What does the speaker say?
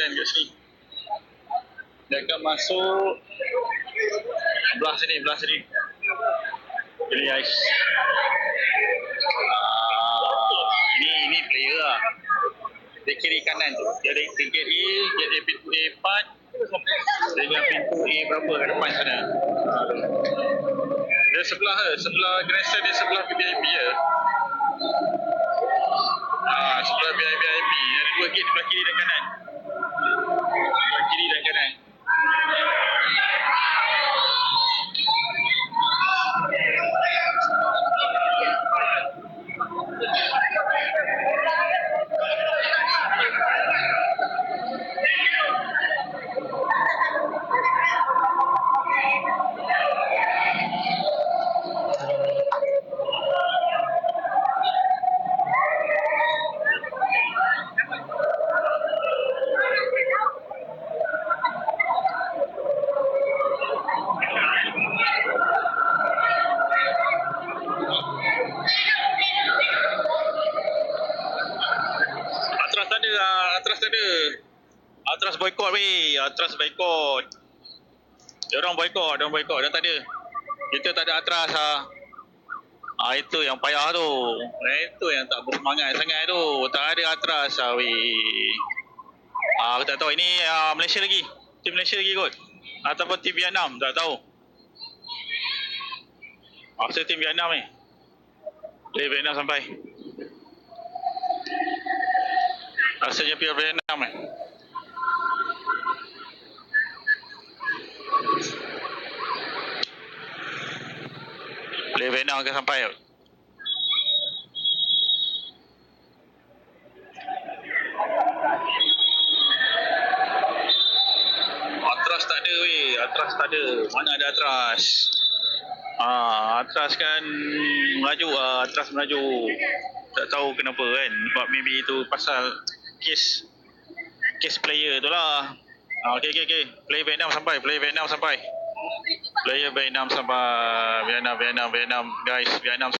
stand kat sini. Dia akan masuk belah sini. Pilih guys. Ini player lah. Dia kiri kanan tu. Dia ada tiket A, dia ada pintu A4. Dengan pintu A berapa kat depan sana. Dia sebelah grandstand dia sebelah VIP je. Sebelah VIP. Ada dua gate sebelah kiri dan kanan. Sebelah kiri dan kanan. Atras boykot weh. Atras boykot. Diorang boykot. Dah tak ada. Kita tak ada Atras itu yang payah tu. Itu yang tak bersemangat sangat tu. Tak ada Atras weh. Aku tak tahu ini Malaysia lagi. Tim Malaysia lagi kot. Ataupun tim Vietnam, tak tahu. Rasa tim Vietnam ni. Vietnam sampai. Rasanya pihak Vietnam ni. Vietnam akan sampai. Atras tak ada weh. Atras tak ada. Mana ada Atras? Atras kan melaju. Atras melaju. Tak tahu kenapa kan. Sebab maybe itu pasal case player tu lah. Okay. Player Vietnam sampai. Player Vietnam sampai. Vietnam guys. Vietnam